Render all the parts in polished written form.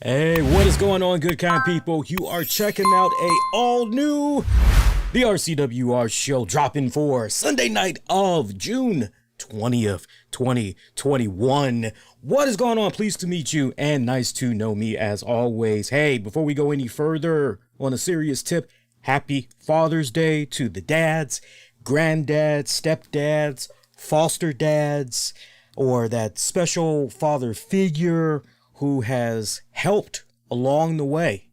Hey, what is going on, good kind people? You are checking out a all new the RCWR show dropping for Sunday night of June 20th, 2021. What is going on? Pleased to meet you and nice to know me as always. Hey, before we go any further on a serious tip, happy Father's Day to the dads, granddads, stepdads, foster dads, or that special father figure who has helped along the way.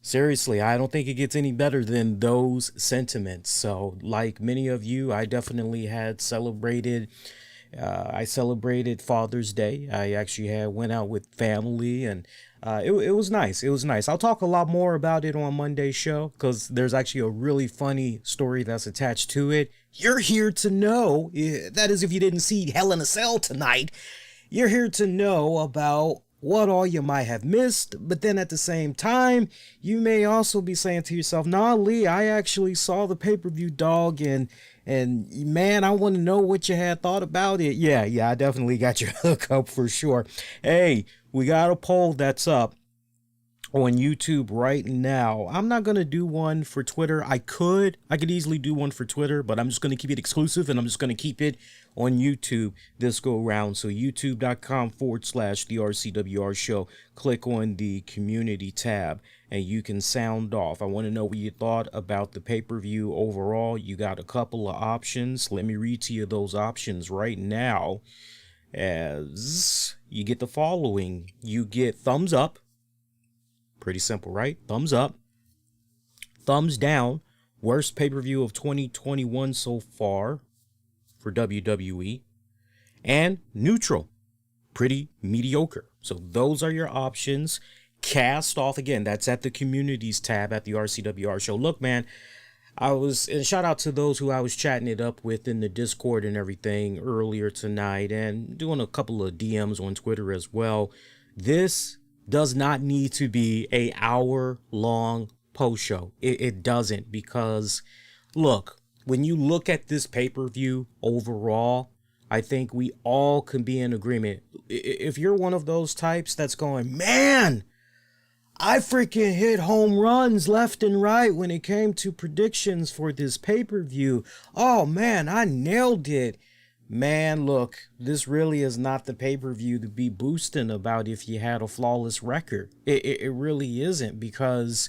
Seriously, I don't think it gets any better than those sentiments. So, like many of you, I definitely had celebrated. I celebrated Father's Day. I actually went out with family, and it was nice. It was nice. I'll talk a lot more about it on Monday's show because there's actually a really funny story that's attached to it. You're here to know. That is, if you didn't see Hell in a Cell tonight, you're here to know about what all you might have missed. But then at the same time, you may also be saying to yourself, nah, Lee, I actually saw the pay-per-view, dog, and man, I want to know what you had thought about it. Yeah, I definitely got your hook up for sure. Hey, we got a poll that's up on YouTube right now. I'm not going to do one for Twitter. I could easily do one for Twitter, but I'm just going to keep it exclusive, and I'm just going to keep it on YouTube this go round. So youtube.com/the RCWR show. Click on the community tab and you can sound off. I want to know what you thought about the pay-per-view overall. You got a couple of options. Let me read to you those options right now. As you get the following, you get thumbs up. Pretty simple, right? Thumbs up. Thumbs down. Worst pay-per-view of 2021 so far for WWE. And neutral. Pretty mediocre. So those are your options. Cast off. Again, that's at the communities tab at the RCWR show. Look, man, and shout out to those who I was chatting it up with in the Discord and everything earlier tonight, and doing a couple of DMs on Twitter as well. This does not need to be a hour-long post show. It doesn't, because look, when you look at this pay-per-view overall, I think we all can be in agreement. If you're one of those types that's going, man, I freaking hit home runs left and right when it came to predictions for this pay-per-view. Oh man, I nailed it. Man, look, this really is not the pay-per-view to be boasting about if you had a flawless record. It really isn't, because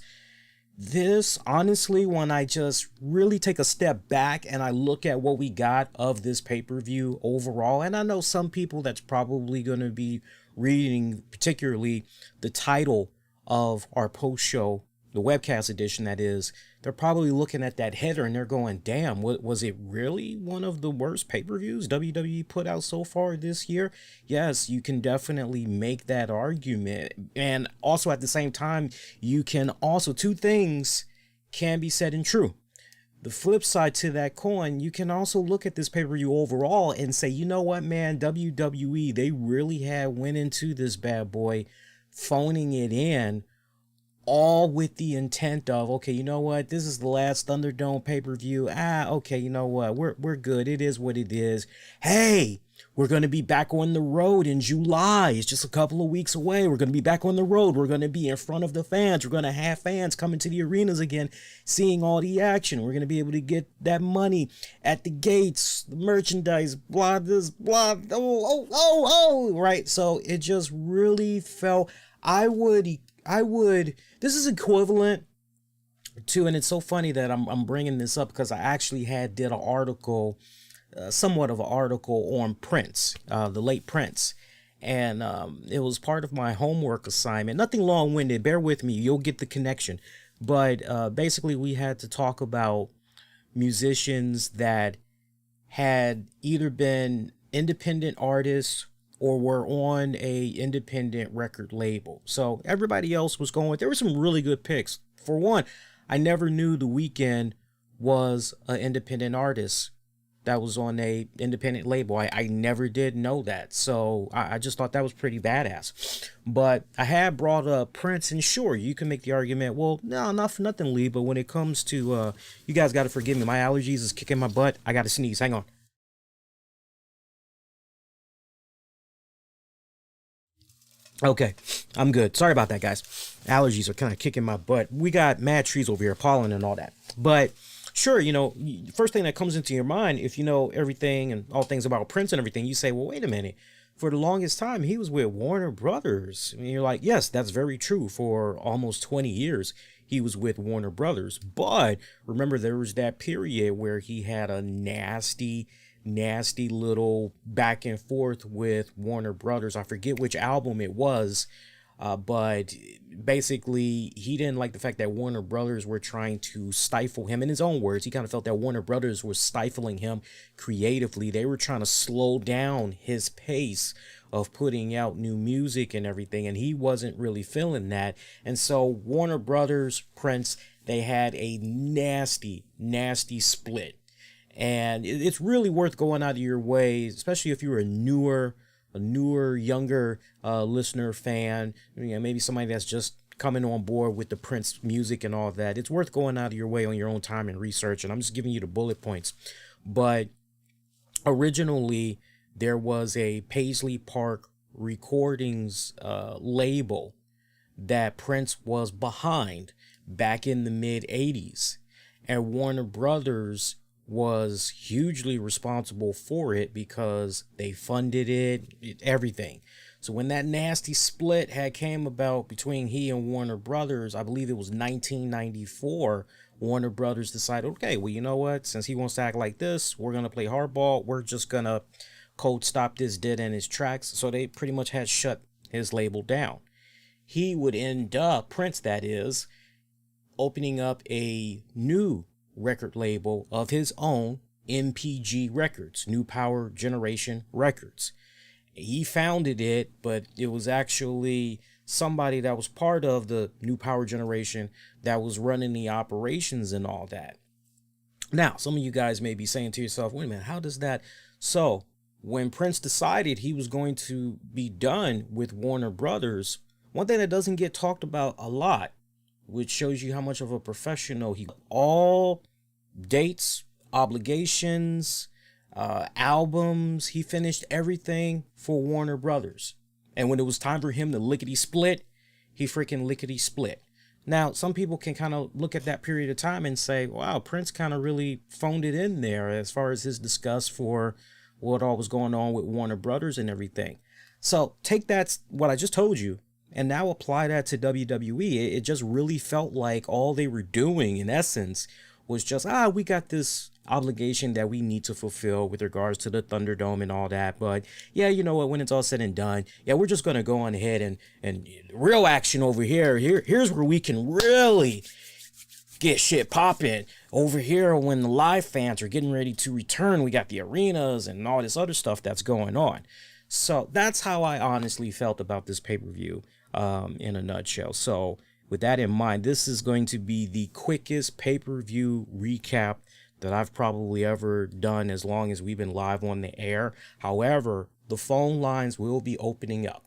this, honestly, when I just really take a step back and I look at what we got of this pay-per-view overall, and I know some people that's probably going to be reading particularly the title of our post-show, the webcast edition that is, they're probably looking at that header and they're going, damn, was it really one of the worst pay-per-views WWE put out so far this year? Yes, you can definitely make that argument. And also at the same time, you can also, two things can be said and true. The flip side to that coin, you can also look at this pay-per-view overall and say, you know what, man, WWE, they really went into this bad boy phoning it in, all with the intent of, okay, you know what, this is the last Thunderdome pay-per-view. Okay, you know what, we're good. It is what it is. Hey, we're going to be back on the road in July. It's just a couple of weeks away. We're going to be back on the road. We're going to be in front of the fans. We're going to have fans coming to the arenas again, seeing all the action. We're going to be able to get that money at the gates, the merchandise, blah, this, blah, right? So it just really felt, this is equivalent to, and it's so funny that I'm bringing this up because I actually did an article, somewhat of an article on Prince, the late Prince. And it was part of my homework assignment. Nothing long-winded, bear with me, you'll get the connection. But basically we had to talk about musicians that had either been independent artists or were on a independent record label. So everybody else was going, there were some really good picks. For one, I never knew The Weeknd was an independent artist that was on a independent label. I never did know that. So I just thought that was pretty badass. But I had brought up Prince, and sure, you can make the argument, well, no, not for nothing, Lee, but when it comes to, you guys got to forgive me, my allergies is kicking my butt. I got to sneeze. Hang on. Okay, I'm good. Sorry about that, guys. Allergies are kind of kicking my butt. We got mad trees over here, pollen and all that. But sure, first thing that comes into your mind, if you know everything and all things about Prince and everything, you say, well, wait a minute. For the longest time, he was with Warner Brothers. And you're like, yes, that's very true. For almost 20 years, he was with Warner Brothers. But remember, there was that period where he had a nasty little back and forth with Warner Brothers. I forget which album it was, but basically he didn't like the fact that Warner Brothers were trying to stifle him. In his own words, he kind of felt that Warner Brothers was stifling him creatively. They were trying to slow down his pace of putting out new music and everything, and he wasn't really feeling that. And so Warner Brothers, Prince, they had a nasty split. And it's really worth going out of your way, especially if you're a newer, younger listener, fan, maybe somebody that's just coming on board with the Prince music and all that. It's worth going out of your way on your own time and research. And I'm just giving you the bullet points. But originally, there was a Paisley Park Recordings label that Prince was behind back in the mid 80s. And Warner Brothers was hugely responsible for it because they funded it, everything. So when that nasty split had came about between he and Warner Brothers, I believe it was 1994, Warner Brothers decided, okay, well, you know what? Since he wants to act like this, we're going to play hardball. We're just going to cold stop this dead in his tracks. So they pretty much had shut his label down. He would end up, Prince that is, opening up a new record label of his own, MPG Records, New Power Generation Records. He founded it, but it was actually somebody that was part of the New Power Generation that was running the operations and all that. Now, some of you guys may be saying to yourself, wait a minute, how does that? So when Prince decided he was going to be done with Warner Brothers, one thing that doesn't get talked about a lot, which shows you how much of a professional he, all dates, obligations, albums, he finished everything for Warner Brothers. And when it was time for him to lickety split, he freaking lickety split. Now, some people can kind of look at that period of time and say, wow, Prince kind of really phoned it in there as far as his disgust for what all was going on with Warner Brothers and everything. So take that, what I just told you, and now apply that to WWE. It just really felt like all they were doing, in essence, was just, we got this obligation that we need to fulfill with regards to the Thunderdome and all that. But yeah, you know what, when it's all said and done, yeah, we're just going to go on ahead and real action over here. Here's where we can really get shit popping. Over here, when the live fans are getting ready to return, we got the arenas and all this other stuff that's going on. So that's how I honestly felt about this pay-per-view in a nutshell. So with that in mind, this is going to be the quickest pay-per-view recap that I've probably ever done as long as we've been live on the air. However, the phone lines will be opening up.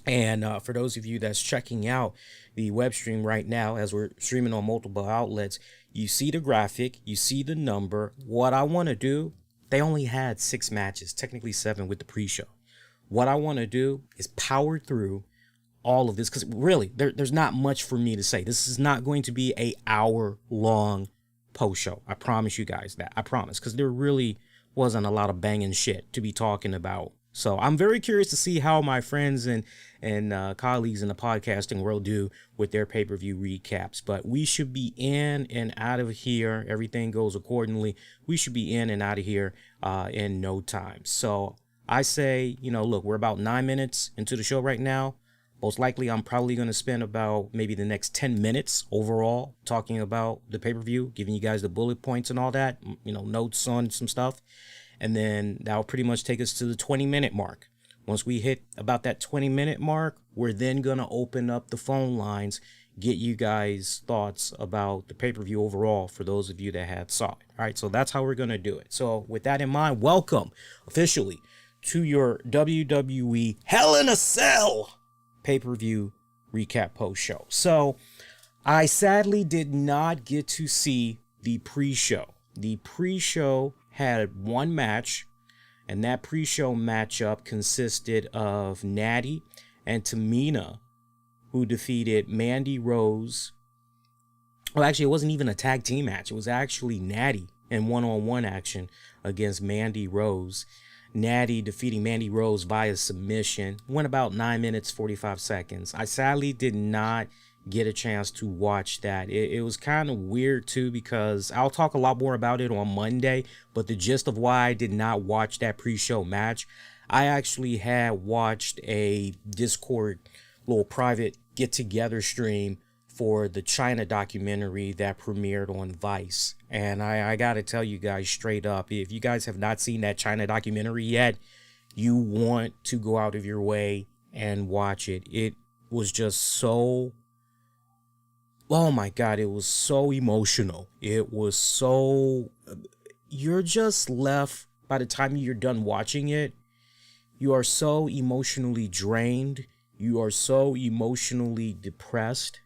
And for those of you that's checking out the web stream right now, as we're streaming on multiple outlets, you see the graphic, you see the number. What I want to do, they only had 6 matches, technically 7 with the pre-show. What I want to do is power through all of this, because really, there's not much for me to say. This is not going to be a hour-long post-show. I promise you guys that. I promise, because there really wasn't a lot of banging shit to be talking about. So I'm very curious to see how my friends and colleagues in the podcasting world do with their pay-per-view recaps. But we should be in and out of here. Everything goes accordingly. We should be in and out of here in no time. So I say, look, we're about 9 minutes into the show right now. Most likely, I'm probably going to spend about maybe the next 10 minutes overall talking about the pay-per-view, giving you guys the bullet points and all that, notes on some stuff. And then that'll pretty much take us to the 20-minute mark. Once we hit about that 20-minute mark, we're then going to open up the phone lines, get you guys' thoughts about the pay-per-view overall for those of you that had saw it. All right, so that's how we're going to do it. So with that in mind, welcome officially to your WWE Hell in a Cell pay-per-view recap post-show. So I sadly did not get to see the pre-show. The pre-show had one match, and that pre-show matchup consisted of Natty and Tamina, who defeated Mandy Rose. Well, actually, it wasn't even a tag team match. It was actually Natty in one-on-one action against Mandy Rose. Natty defeating Mandy Rose via submission. Went about 9 minutes, 45 seconds. I sadly did not get a chance to watch that. It was kind of weird too, because I'll talk a lot more about it on Monday, but the gist of why I did not watch that pre-show match, I actually had watched a Discord little private get-together stream for the China documentary that premiered on Vice. And I gotta tell you guys straight up, if you guys have not seen that China documentary yet, you want to go out of your way and watch it. It was just so, oh my God, it was so emotional. It was so, you're just left, by the time you're done watching it, you are so emotionally drained. You are so emotionally depressed.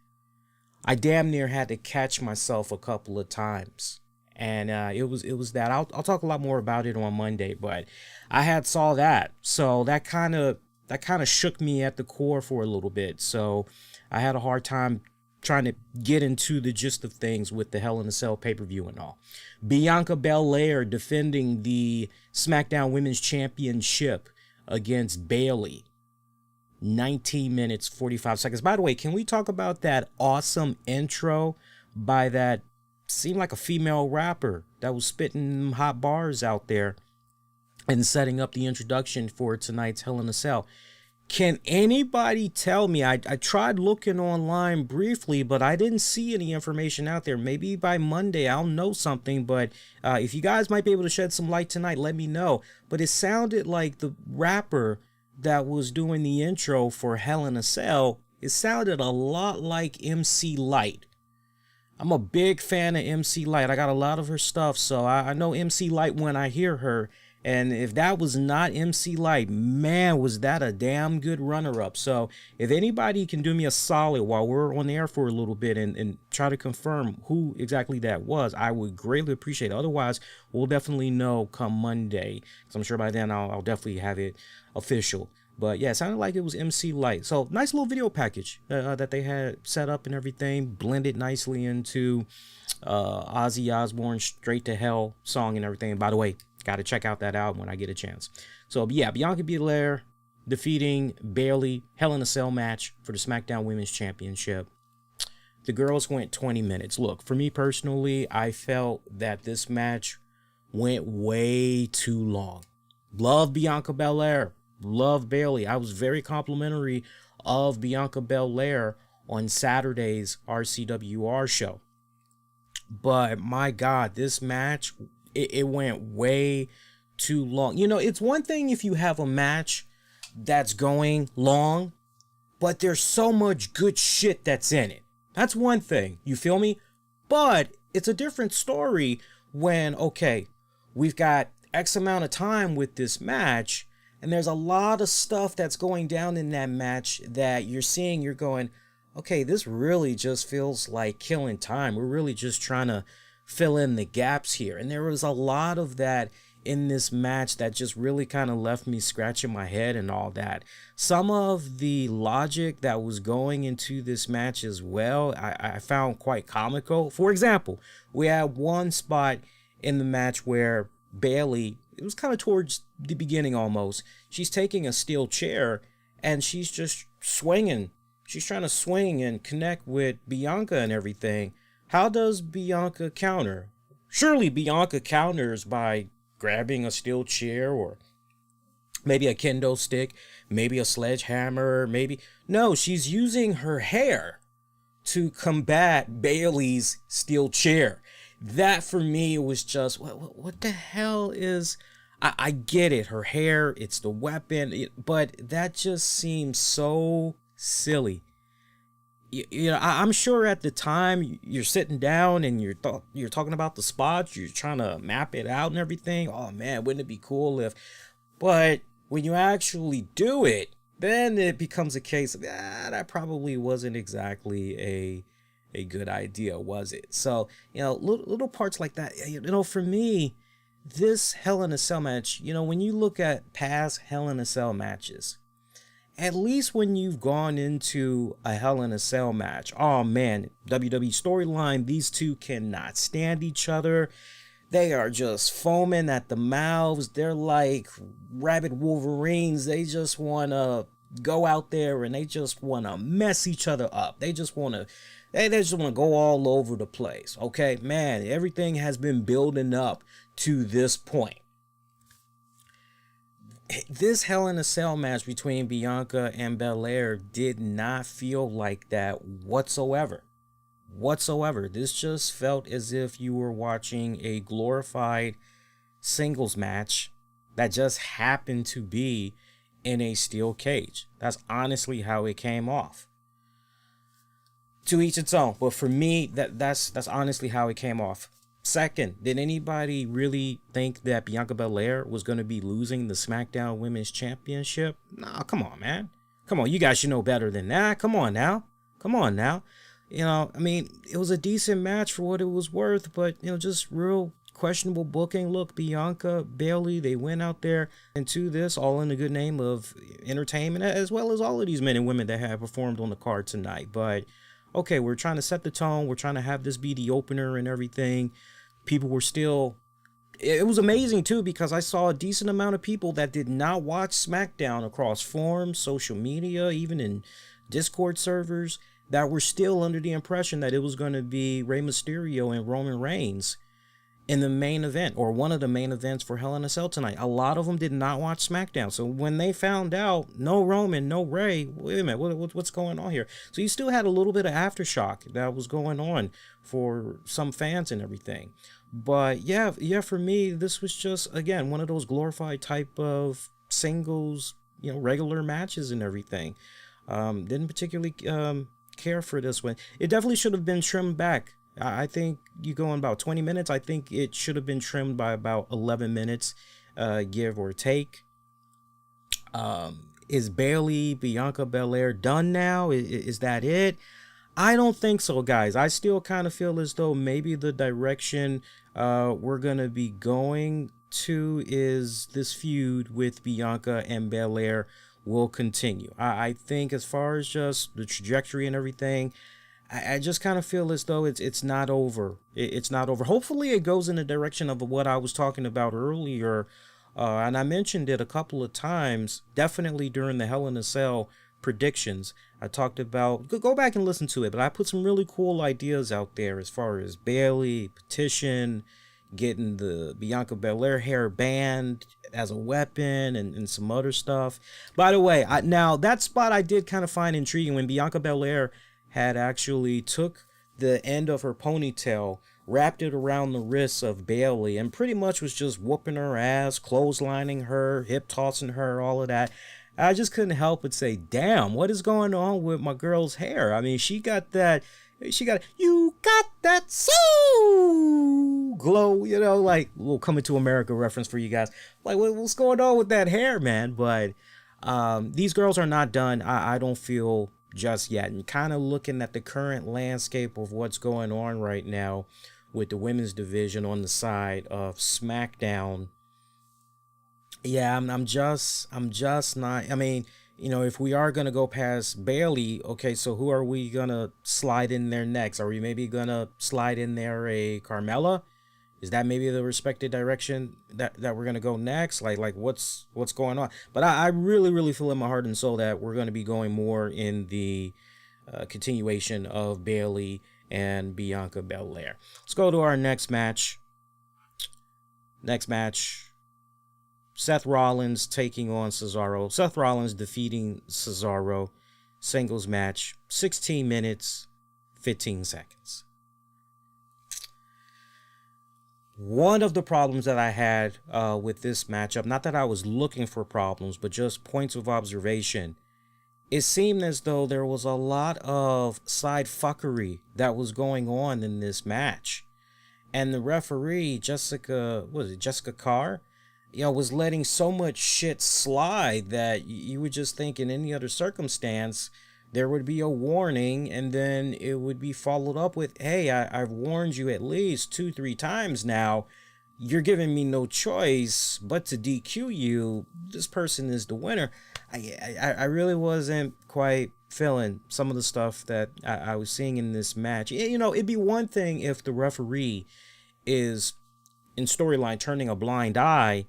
I damn near had to catch myself a couple of times. And it was that. I'll talk a lot more about it on Monday, but I had saw that. So that kind of shook me at the core for a little bit. So I had a hard time trying to get into the gist of things with the Hell in a Cell pay-per-view and all. Bianca Belair defending the SmackDown Women's Championship against Bayley. 19 minutes, 45 seconds. By the way, can we talk about that awesome intro by that, seemed like a female rapper that was spitting hot bars out there and setting up the introduction for tonight's Hell in a Cell? Can anybody tell me? I tried looking online briefly, but I didn't see any information out there. Maybe by Monday I'll know something, but if you guys might be able to shed some light tonight, let me know. But it sounded like the rapper that was doing the intro for Hell in a Cell, it sounded a lot like MC Lyte. I'm a big fan of MC Lyte. I got a lot of her stuff, so I know MC Lyte when I hear her. And if that was not MC Lyte, man, was that a damn good runner-up. So if anybody can do me a solid while we're on the air for a little bit and try to confirm who exactly that was, I would greatly appreciate it. Otherwise, we'll definitely know come Monday, because I'm sure by then I'll definitely have it official. But yeah, it sounded like it was MC Lyte. So nice little video package that they had set up and everything, blended nicely into Ozzy Osbourne's Straight to Hell song and everything. By the way, got to check out that album when I get a chance. So yeah, Bianca Belair defeating Bayley, Hell in a Cell match for the SmackDown Women's Championship. The girls went 20 minutes. Look, for me personally, I felt that this match went way too long. Love Bianca Belair. Love Bayley. I was very complimentary of Bianca Belair on Saturday's RCWR show. But my God, this match, it went way too long. You know, it's one thing if you have a match that's going long, but there's so much good shit that's in it. That's one thing. You feel me? But it's a different story when, okay, we've got X amount of time with this match, and there's a lot of stuff that's going down in that match that you're seeing, you're going, okay, this really just feels like killing time. We're really just trying to fill in the gaps here. And there was a lot of that in this match that just really kind of left me scratching my head and all that. Some of the logic that was going into this match as well, I found quite comical. For example, we had one spot in the match where Bayley, it was kind of towards the beginning almost, she's taking a steel chair and she's just swinging. She's trying to swing and connect with Bianca and everything. How does Bianca counter? Surely Bianca counters by grabbing a steel chair or maybe a kendo stick, maybe a sledgehammer, maybe. No, she's using her hair to combat Bayley's steel chair. That for me was just, what the hell is... I get it, her hair, it's the weapon, but that just seems so silly. You know, I'm sure at the time you're sitting down and you're talking about the spots, you're trying to map it out and everything. Oh man, wouldn't it be cool if... But when you actually do it, then it becomes a case of, that probably wasn't exactly a good idea, was it? So, you know, little parts like that, you know, for me, this Hell in a Cell match, you know, when you look at past Hell in a Cell matches, at least when you've gone into a Hell in a Cell match, oh man, WWE storyline, these two cannot stand each other. They are just foaming at the mouths. They're like rabid Wolverines. They just want to go out there and they just want to mess each other up. They just want to go all over the place. Okay, man, everything has been building up to this point. This Hell in a Cell match between Bianca and Belair did not feel like that whatsoever. This just felt as if you were watching a glorified singles match that just happened to be in a steel cage. That's honestly how it came off. To each its own, but for me, that's honestly how it came off. Second, did anybody really think that Bianca Belair was going to be losing the SmackDown Women's Championship? Nah, come on, man. Come on, you guys should know better than that. Come on now. You know, I mean, it was a decent match for what it was worth, but, you know, just real questionable booking. Look, Bianca, Bayley, they went out there into this all in the good name of entertainment, as well as all of these men and women that have performed on the card tonight. But, okay, we're trying to set the tone. We're trying to have this be the opener and everything. People were still... It was amazing, too, because I saw a decent amount of people that did not watch SmackDown across forums, social media, even in Discord servers, that were still under the impression that it was going to be Rey Mysterio and Roman Reigns in the main event, or one of the main events for Hell in a Cell tonight. A lot of them did not watch SmackDown. So when they found out, no Roman, no Rey, wait a minute, what's going on here? So you still had a little bit of aftershock that was going on for some fans and everything. But yeah, for me, this was just, again, one of those glorified type of singles, you know, regular matches and everything. Didn't particularly care for this one. It definitely should have been trimmed back. I think you go in about 20 minutes. I think it should have been trimmed by about 11 minutes, give or take. Is Bayley, Bianca Belair done now? Is that it? I don't think so, guys. I still kind of feel as though maybe the direction we're going to be going to is this feud with Bianca and Belair will continue. I think as far as just the trajectory and everything, I just kind of feel as though it's not over. It's not over. Hopefully it goes in the direction of what I was talking about earlier. And I mentioned it a couple of times, definitely during the Hell in a Cell predictions. I talked about, go back and listen to it, but I put some really cool ideas out there as far as Bayley, petition, getting the Bianca Belair hair banned as a weapon, and some other stuff. By the way, now that spot I did kind of find intriguing when Bianca Belair had actually took the end of her ponytail, wrapped it around the wrists of Bayley, and pretty much was just whooping her ass, clotheslining her, hip tossing her, all of that. I just couldn't help but say, damn, what is going on with my girl's hair? I mean, you got that soul glow, you know, like a little Coming to America reference for you guys. Like, what's going on with that hair, man? But these girls are not done, I don't feel, just yet. And kind of looking at the current landscape of what's going on right now with the women's division on the side of SmackDown. Yeah, I'm just not. I mean, you know, if we are gonna go past Bayley, okay, so who are we gonna slide in there next? Are we maybe gonna slide in there a Carmella? Is that maybe the respected direction that we're gonna go next? Like what's going on? But I really feel in my heart and soul that we're gonna be going more in the continuation of Bayley and Bianca Belair. Let's go to our next match. Seth Rollins taking on Cesaro. Seth Rollins defeating Cesaro. Singles match. 16 minutes, 15 seconds. One of the problems that I had with this matchup, not that I was looking for problems, but just points of observation, it seemed as though there was a lot of side fuckery that was going on in this match. And the referee, Jessica Carr, you know, was letting so much shit slide that you would just think in any other circumstance there would be a warning, and then it would be followed up with, hey, I've warned you at least 2-3 times now. you're giving me no choice but to DQ you. This person is the winner. I really wasn't quite feeling some of the stuff that I was seeing in this match. You know, it'd be one thing if the referee is in storyline turning a blind eye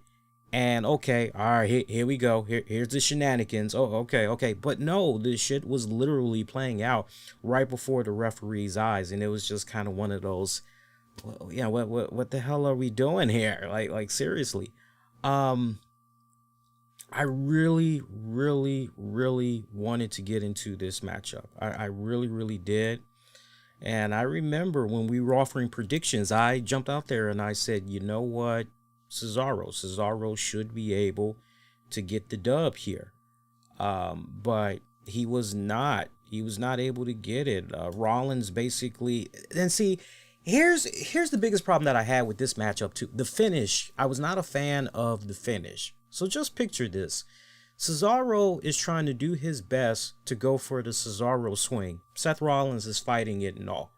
and okay, all right, here we go. Here's the shenanigans. Oh, okay. But no, this shit was literally playing out right before the referee's eyes, and it was just kind of one of those, well, yeah, what the hell are we doing here? Like seriously. I really wanted to get into this matchup. I really did. And I remember when we were offering predictions, I jumped out there and I said, you know what? Cesaro should be able to get the dub here. But he was not. He was not able to get it. Rollins basically, and see, here's the biggest problem that I had with this matchup too. The finish. I was not a fan of the finish. So just picture this. Cesaro is trying to do his best to go for the Cesaro swing. Seth Rollins is fighting it and all.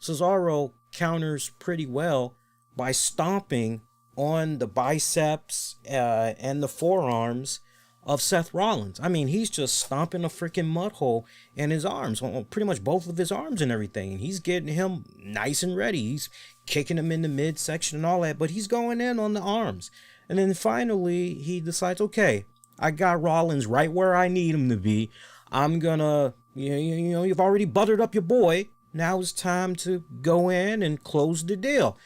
Cesaro counters pretty well by stomping on the biceps and the forearms of Seth Rollins. I mean, he's just stomping a freaking mud hole in his arms, on pretty much both of his arms and everything. And he's getting him nice and ready. He's kicking him in the midsection and all that, but he's going in on the arms. And then finally, he decides, okay, I got Rollins right where I need him to be. I'm gonna, you know, you've already buttered up your boy. Now it's time to go in and close the deal.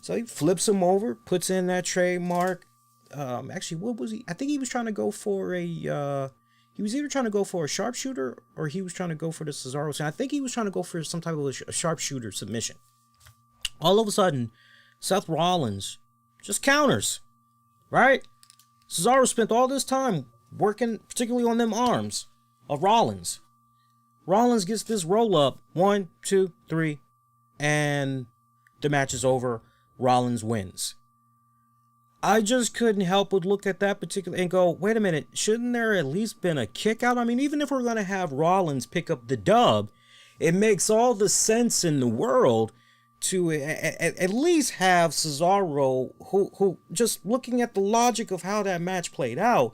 So he flips him over, puts in that trademark. Actually, what was he? I think he was trying to go for a, he was either trying to go for a sharpshooter or he was trying to go for the Cesaro. So I think he was trying to go for some type of a sharpshooter submission. All of a sudden, Seth Rollins just counters, right? Cesaro spent all this time working particularly on them arms of Rollins. Rollins gets this roll up, 1, 2, 3, and the match is over. Rollins wins. I just couldn't help but look at that particular and go, wait a minute, shouldn't there at least been a kick out? I mean, even if we're going to have Rollins pick up the dub, it makes all the sense in the world to at least have Cesaro, who just looking at the logic of how that match played out,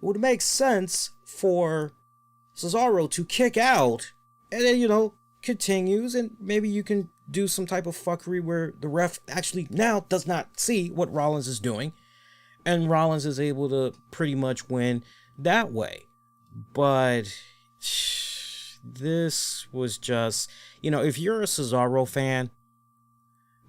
it would make sense for Cesaro to kick out and then, you know, continues, and maybe you can do some type of fuckery where the ref actually now does not see what Rollins is doing, and Rollins is able to pretty much win that way. But this was just, you know, if you're a Cesaro fan,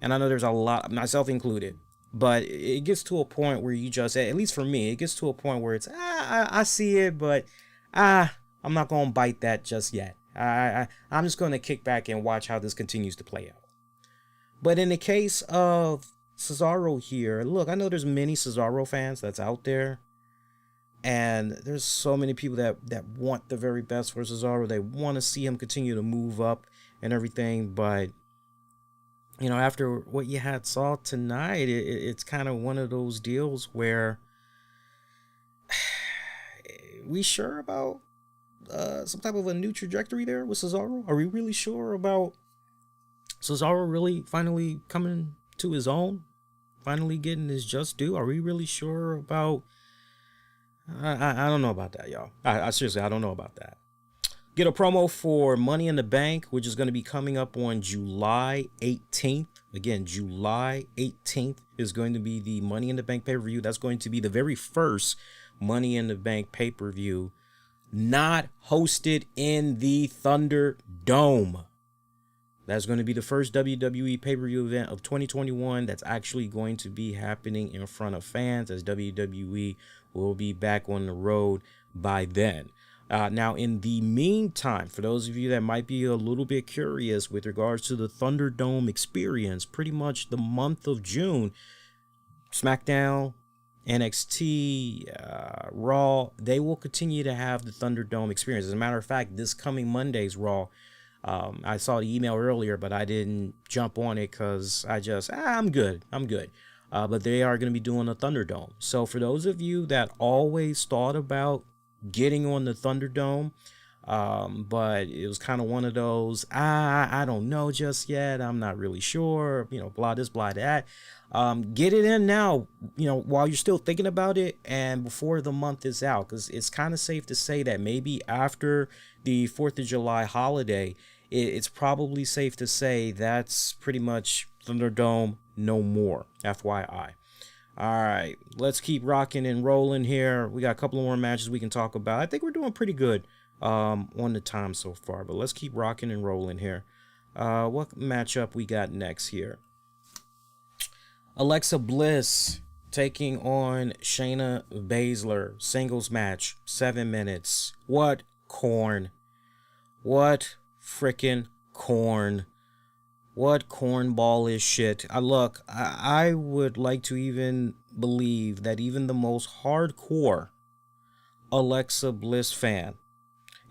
and I know there's a lot, myself included, but it gets to a point where you just, at least for me, it gets to a point where it's, I see it, but I'm not going to bite that just yet. I'm just going to kick back and watch how this continues to play out. But in the case of Cesaro here, look, I know there's many Cesaro fans that's out there, and there's so many people that want the very best for Cesaro. They want to see him continue to move up and everything, but you know, after what you had saw tonight, it's kind of one of those deals where we sure about some type of a new trajectory there with Cesaro? Are we really sure about Cesaro really finally coming to his own? Finally getting his just due? Are we really sure about... I don't know about that, y'all. I seriously, I don't know about that. Get a promo for Money in the Bank, which is going to be coming up on July 18th. Again, July 18th is going to be the Money in the Bank pay-per-view. That's going to be the very first Money in the Bank pay-per-view not hosted in the Thunderdome. That's going to be the first WWE pay-per-view event of 2021 that's actually going to be happening in front of fans, as WWE will be back on the road by then. Now, in the meantime, for those of you that might be a little bit curious with regards to the Thunderdome experience, pretty much the month of June, SmackDown, NXT, Raw, they will continue to have the Thunderdome experience. As a matter of fact, this coming Monday's Raw, I saw the email earlier, but I didn't jump on it because I just, I'm good. But they are going to be doing a Thunderdome. So for those of you that always thought about getting on the Thunderdome, But it was kind of one of those, I don't know just yet. I'm not really sure, blah this, blah that. Get it in now, while you're still thinking about it and before the month is out, because it's kind of safe to say that maybe after the 4th of July holiday, it's probably safe to say that's pretty much Thunderdome no more, FYI. All right, let's keep rocking and rolling here. We got a couple more matches we can talk about. I think we're doing pretty good on the time so far, but let's keep rocking and rolling here. What matchup we got next here? Alexa Bliss taking on Shayna Baszler, singles match, 7 minutes. What corn? What freaking corn? What cornball is shit? Look, I would like to even believe that even the most hardcore Alexa Bliss fan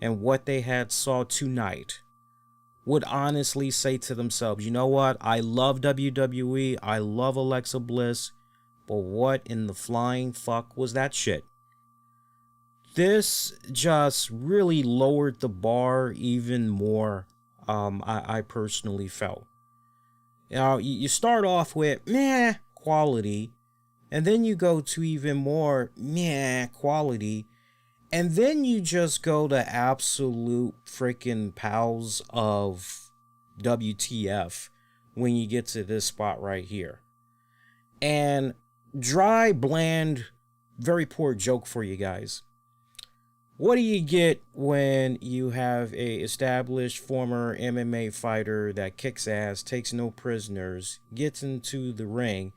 and what they had saw tonight would honestly say to themselves, you know what? I love WWE. I love Alexa Bliss. But what in the flying fuck was that shit? This just really lowered the bar even more. I personally felt. You start off with meh quality, and then you go to even more meh quality, and then you just go to absolute freaking pals of WTF when you get to this spot right here. And dry, bland, very poor joke for you guys. What do you get when you have a established former MMA fighter that kicks ass, takes no prisoners, gets into the ring,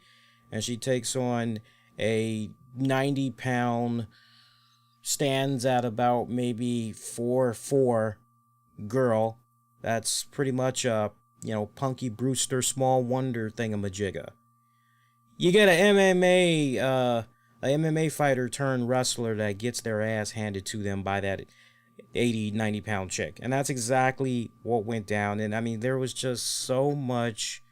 and she takes on a 90-pound, stands at about maybe 4'4" girl that's pretty much a, Punky Brewster small wonder thingamajigga? You get a MMA fighter turned wrestler that gets their ass handed to them by that 80, 90-pound chick. And that's exactly what went down. And I mean, there was just so much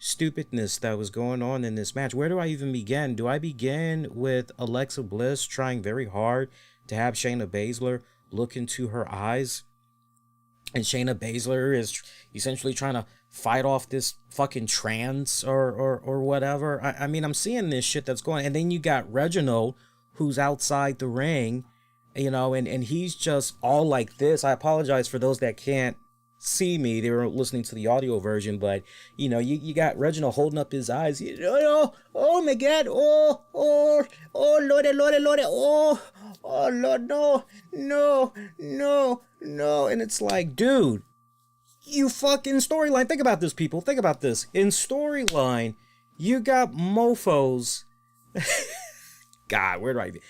stupidness that was going on in this match. Where do I even begin? Do I begin with Alexa Bliss trying very hard to have Shayna Baszler look into her eyes? And Shayna Baszler is essentially trying to fight off this fucking trance or whatever. I mean, I'm seeing this shit that's going on. And then you got Reginald, who's outside the ring, and he's just all like this. I apologize for those that can't see me. They were listening to the audio version, but, you got Reginald holding up his eyes. Oh my God. Oh, Lord, oh, Lord, no. And it's like, dude, you fucking storyline. Think about this, people. Think about this. In storyline, you got mofos. God, where do I be?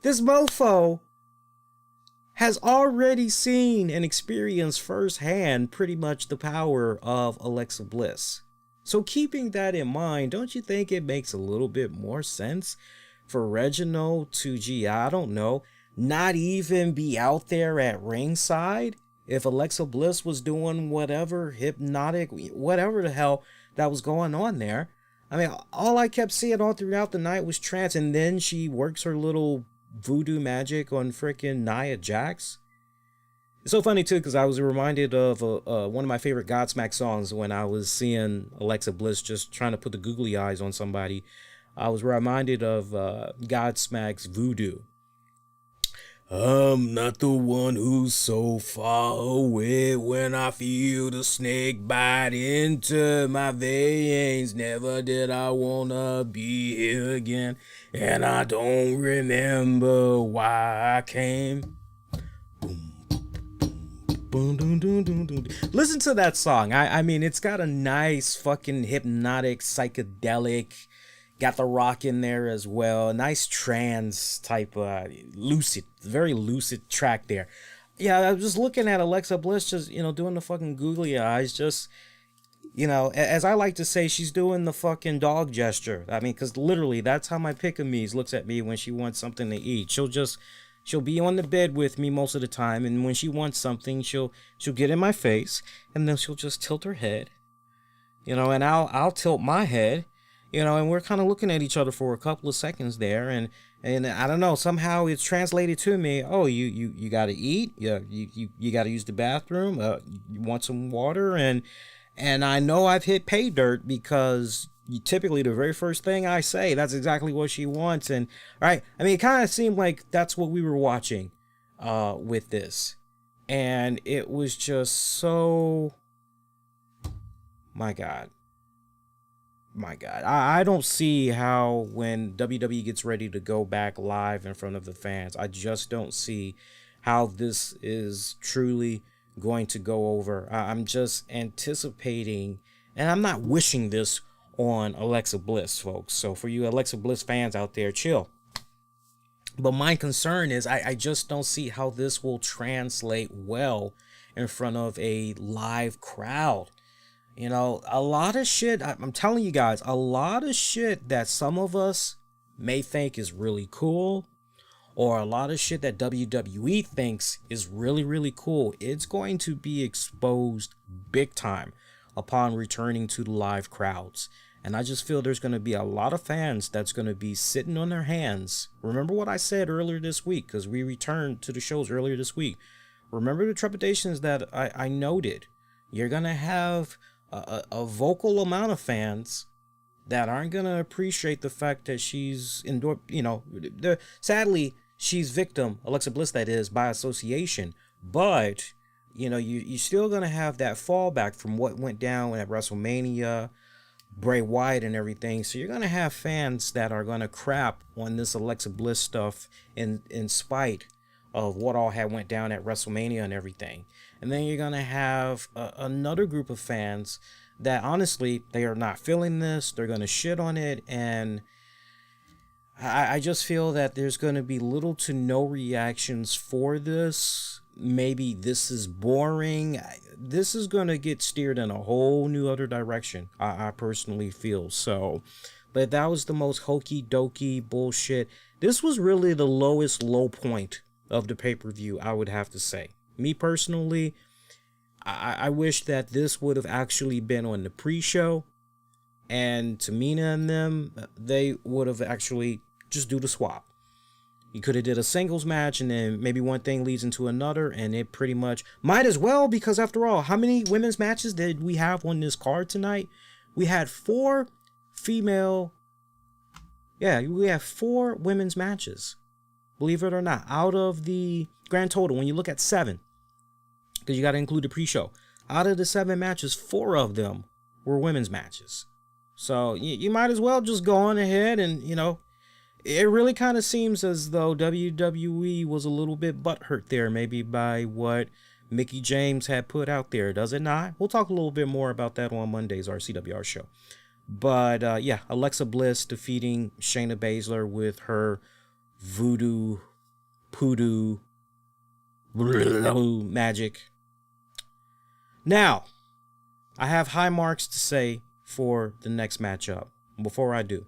This mofo has already seen and experienced firsthand pretty much the power of Alexa Bliss. So keeping that in mind, don't you think it makes a little bit more sense for Reginald to, I don't know, not even be out there at ringside? If Alexa Bliss was doing whatever, hypnotic, whatever the hell that was going on there. I mean, all I kept seeing all throughout the night was trance, and then she works her little voodoo magic on freaking Nia Jax. It's so funny, too, because I was reminded of one of my favorite Godsmack songs when I was seeing Alexa Bliss just trying to put the googly eyes on somebody. I was reminded of Godsmack's Voodoo. I'm not the one who's so far away when I feel the snake bite into my veins. Never did I wanna be here again, and I don't remember why I came. Listen to that song. I mean, it's got a nice fucking hypnotic, psychedelic, got the rock in there as well. A nice trance type, lucid, very lucid track there. Yeah, I was just looking at Alexa Bliss just, doing the fucking googly eyes. Just, as I like to say, she's doing the fucking dog gesture. I mean, because literally, that's how my pickamise looks at me when she wants something to eat. She'll be on the bed with me most of the time. And when she wants something, she'll get in my face. And then she'll just tilt her head, and I'll tilt my head. you know, and we're kind of looking at each other for a couple of seconds there, and I don't know, somehow it's translated to me, oh, you got to eat, yeah, you got to use the bathroom, you want some water, and I know I've hit pay dirt because typically the very first thing I say, that's exactly what she wants. And right, I mean, it kind of seemed like that's what we were watching with this, and it was just so, my God. I don't see how when WWE gets ready to go back live in front of the fans, I just don't see how this is truly going to go over. I'm just anticipating, and I'm not wishing this on Alexa Bliss, folks. So for you Alexa Bliss fans out there, chill. But my concern is I just don't see how this will translate well in front of a live crowd. You know, a lot of shit, I'm telling you guys, a lot of shit that some of us may think is really cool, or a lot of shit that WWE thinks is really, really cool, it's going to be exposed big time upon returning to the live crowds. And I just feel there's going to be a lot of fans that's going to be sitting on their hands. Remember what I said earlier this week, because we returned to the shows earlier this week. Remember the trepidations that I noted. You're going to have a vocal amount of fans that aren't going to appreciate the fact that she's sadly, she's victim, Alexa Bliss that is, by association. But, you know, you're still going to have that fallback from what went down at WrestleMania, Bray Wyatt and everything. So you're going to have fans that are going to crap on this Alexa Bliss stuff in spite of what all had went down at WrestleMania and everything. And then you're going to have another group of fans that honestly, they are not feeling this. They're going to shit on it. And I just feel that there's going to be little to no reactions for this. Maybe this is boring. This is going to get steered in a whole new other direction, I personally feel. So, but that was the most hokey dokey bullshit. This was really the lowest low point of the pay-per-view, I would have to say. Me personally, I wish that this would have actually been on the pre-show, and Tamina and them, they would have actually just do the swap. You could have did a singles match, and then maybe one thing leads into another, and it pretty much might as well, because after all, how many women's matches did we have on this card tonight? We had 4 female, we have 4 women's matches. Believe it or not, out of the grand total, when you look at 7, because you got to include the pre-show, out of the 7 matches, 4 of them were women's matches. So you might as well just go on ahead and, you know, it really kind of seems as though WWE was a little bit butthurt there, maybe by what Mickie James had put out there, does it not? We'll talk a little bit more about that on Monday's RCWR show. But Alexa Bliss defeating Shayna Baszler with her voodoo, poodoo, magic. Now, I have high marks to say for the next matchup. Before I do,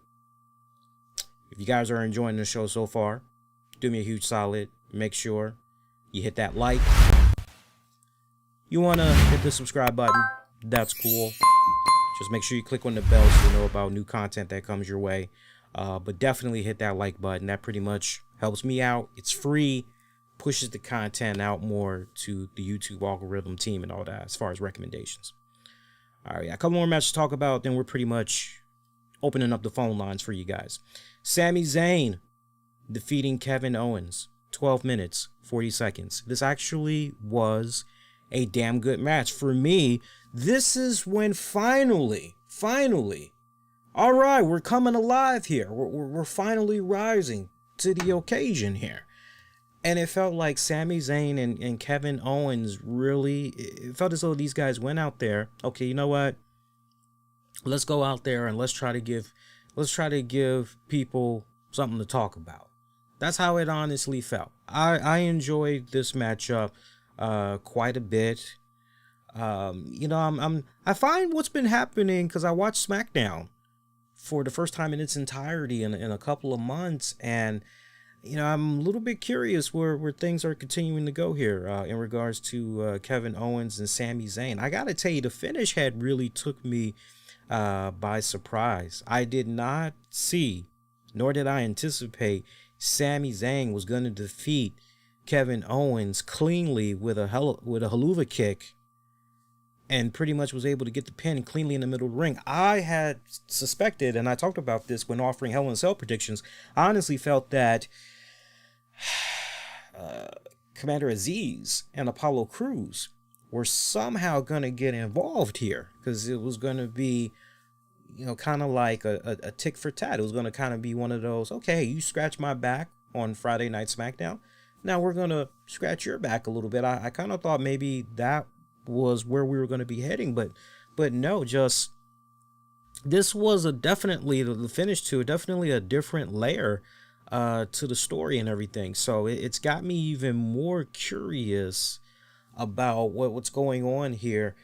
if you guys are enjoying the show so far, do me a huge solid. Make sure you hit that like. You want to hit the subscribe button? That's cool. Just make sure you click on the bell so you know about new content that comes your way. But definitely hit that like button. That pretty much helps me out. It's free. Pushes the content out more to the YouTube algorithm team and all that as far as recommendations. All right, a couple more matches to talk about, then we're pretty much opening up the phone lines for you guys. Sami Zayn defeating Kevin Owens, 12 minutes, 40 seconds. This actually was a damn good match. For me, this is when finally, all right, we're coming alive here. We're finally rising to the occasion here. And it felt like Sami Zayn and Kevin Owens really, it felt as though these guys went out there. Okay, you know what? Let's go out there and let's try to give people something to talk about. That's how it honestly felt. I enjoyed this matchup quite a bit. I find what's been happening, because I watched SmackDown for the first time in its entirety in a couple of months, and I'm a little bit curious where things are continuing to go here in regards to Kevin Owens and Sami Zayn. I gotta tell you, the finish had really took me by surprise. I did not see, nor did I anticipate, Sami Zayn was going to defeat Kevin Owens cleanly with a haluva kick, and pretty much was able to get the pin cleanly in the middle of the ring. I had suspected, and I talked about this when offering Hell in a Cell predictions, I honestly felt that Commander Aziz and Apollo Crews were somehow going to get involved here, because it was going to be, kind of like a tick for tat. It was going to kind of be one of those, okay, you scratch my back on Friday Night SmackDown, now we're going to scratch your back a little bit. I kind of thought maybe that was where we were going to be heading, but no, just this was definitely the finish to definitely a different layer to the story and everything. So it's got me even more curious about what's going on here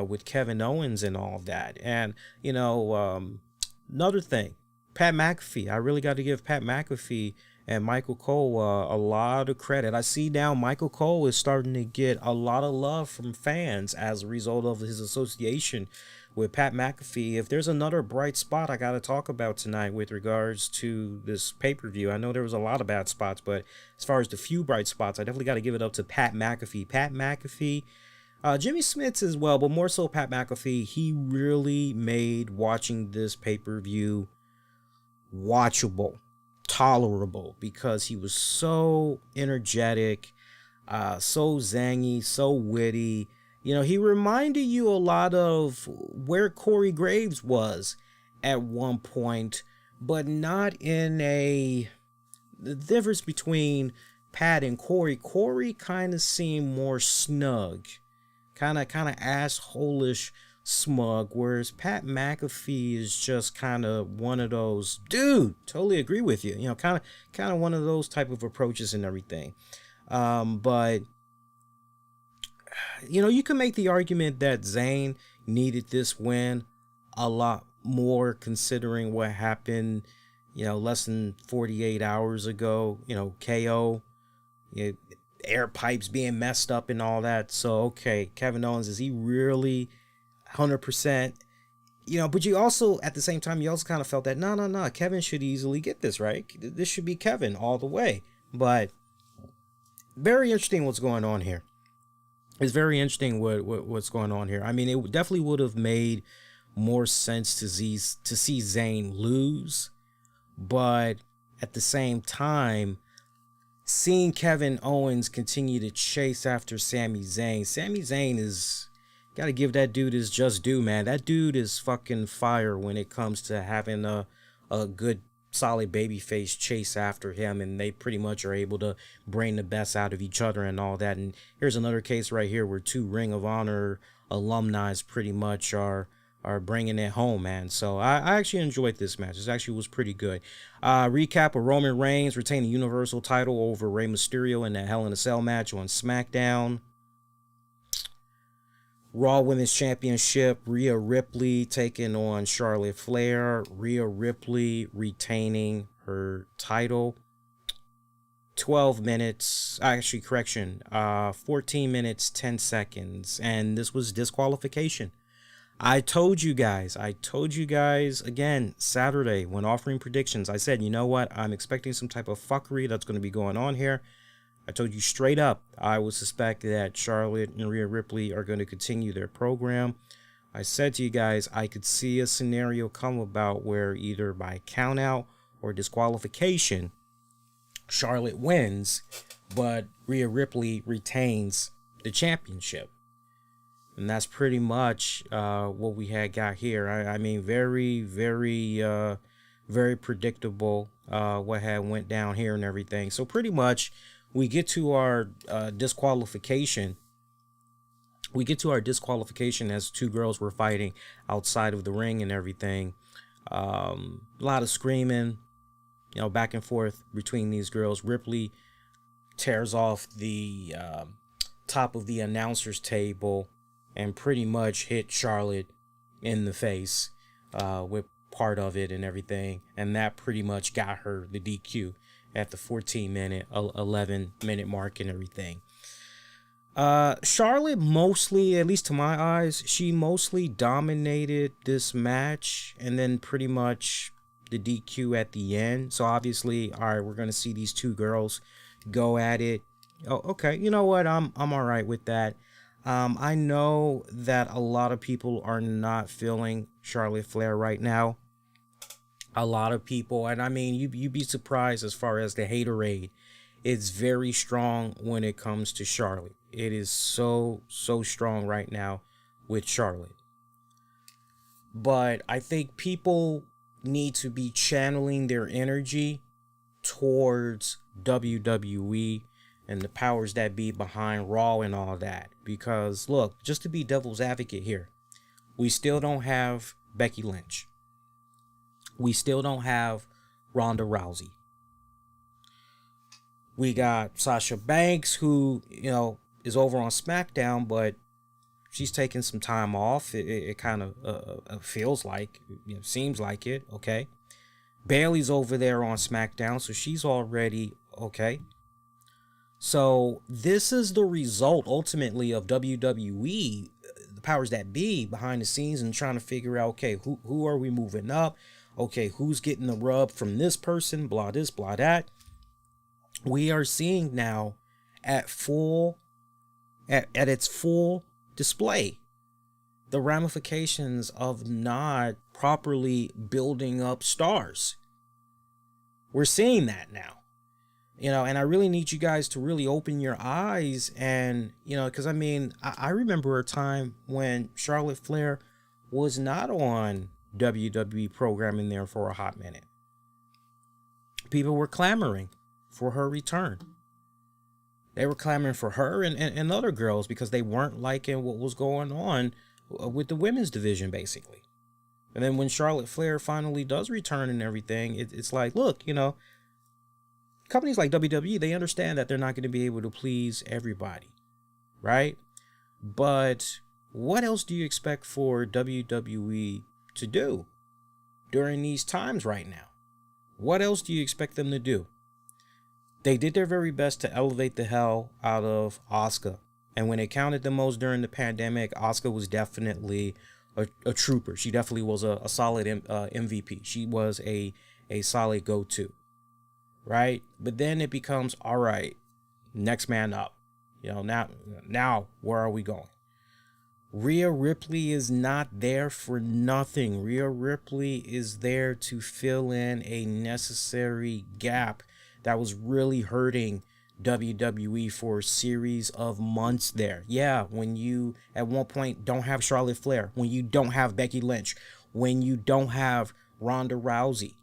with Kevin Owens and all that. And another thing, Pat McAfee. I really got to give Pat McAfee and Michael Cole a lot of credit. I see now Michael Cole is starting to get a lot of love from fans as a result of his association with Pat McAfee. If there's another bright spot I got to talk about tonight with regards to this pay-per-view, I know there was a lot of bad spots, but as far as the few bright spots, I definitely got to give it up to Pat McAfee. Pat McAfee, Jimmy Smits as well, but more so Pat McAfee. He really made watching this pay-per-view watchable, tolerable, because he was so energetic, so zangy, so witty. He reminded you a lot of where Corey Graves was at one point, but not in the difference between Pat and Corey. Corey kind of seemed more snug, kind of asshole-ish smug, whereas Pat McAfee is just kind of one of those, dude, totally agree with you, kind of one of those type of approaches and everything. But you can make the argument that Zayn needed this win a lot more, considering what happened, less than 48 hours ago, KO, air pipes being messed up and all that. So, okay, Kevin Owens, is he really 100%? But you also, at the same time, you also kind of felt that, no, Kevin should easily get this, right? This should be Kevin all the way. But very interesting what's going on here. It's very interesting what's going on here. I mean, it definitely would have made more sense to see Zayn lose, but at the same time, seeing Kevin Owens continue to chase after Sami Zayn. Sami Zayn is, gotta give that dude his just due, man. That dude is fucking fire when it comes to having a good solid babyface chase after him, and they pretty much are able to bring the best out of each other and all that. And here's another case right here where two Ring of Honor alumni pretty much are bringing it home, man. So I actually enjoyed this match. This actually was pretty good. Recap of Roman Reigns retaining the Universal title over Rey Mysterio in that Hell in a Cell match on SmackDown. Raw Women's Championship, Rhea Ripley taking on Charlotte Flair. Rhea Ripley retaining her title. 12 minutes, 14 minutes, 10 seconds. And this was disqualification. I told you guys again, Saturday when offering predictions, I said, you know what? I'm expecting some type of fuckery that's going to be going on here. I told you straight up, I would suspect that Charlotte and Rhea Ripley are going to continue their program. I said to you guys, I could see a scenario come about where either by count out or disqualification, Charlotte wins, but Rhea Ripley retains the championship. And that's pretty much what we had got here. I mean, very, very, very predictable what had went down here and everything. So pretty much, we get to our disqualification. We get to our disqualification as two girls were fighting outside of the ring and everything. A lot of screaming, back and forth between these girls. Ripley tears off the top of the announcer's table and pretty much hit Charlotte in the face with part of it and everything. And that pretty much got her the DQ at the 14-minute, 11-minute mark and everything. Charlotte mostly, at least to my eyes, she mostly dominated this match, and then pretty much the DQ at the end. So obviously, all right, we're gonna see these two girls go at it. Oh, okay. You know what? I'm all right with that. I know that a lot of people are not feeling Charlotte Flair right now. A lot of people, and I mean, you'd be surprised as far as the haterade. It's very strong when it comes to Charlotte. It is so strong right now with Charlotte. But I think people need to be channeling their energy towards WWE and the powers that be behind Raw and all that. Because look, just to be devil's advocate here, we still don't have Becky Lynch. We still don't have Ronda Rousey. We got Sasha Banks, who, is over on SmackDown, but she's taking some time off. It kind of feels like, seems like it, okay? Bayley's over there on SmackDown, so she's already okay. So this is the result, ultimately, of WWE, the powers that be behind the scenes, and trying to figure out, okay, who are we moving up? Okay, who's getting the rub from this person? Blah this, blah that. We are seeing now at its full display the ramifications of not properly building up stars. We're seeing that now. And I really need you guys to really open your eyes, and because I remember a time when Charlotte Flair was not on WWE programming there for a hot minute. People were clamoring for her return. They were clamoring for her and other girls because they weren't liking what was going on with the women's division, basically. And then when Charlotte Flair finally does return and everything, it's like, look, companies like WWE, they understand that they're not going to be able to please everybody, right? But what else do you expect for WWE to do during these times right now? What else do you expect them to do? They did their very best to elevate the hell out of Asuka. And when it counted the most during the pandemic, Asuka was definitely a trooper. She definitely was a solid MVP. She was a solid go-to. Right? But then it becomes, all right, next man up. Now where are we going? Rhea Ripley is not there for nothing. Rhea Ripley is there to fill in a necessary gap that was really hurting WWE for a series of months there. Yeah, when you at one point don't have Charlotte Flair, when you don't have Becky Lynch, when you don't have Ronda Rousey.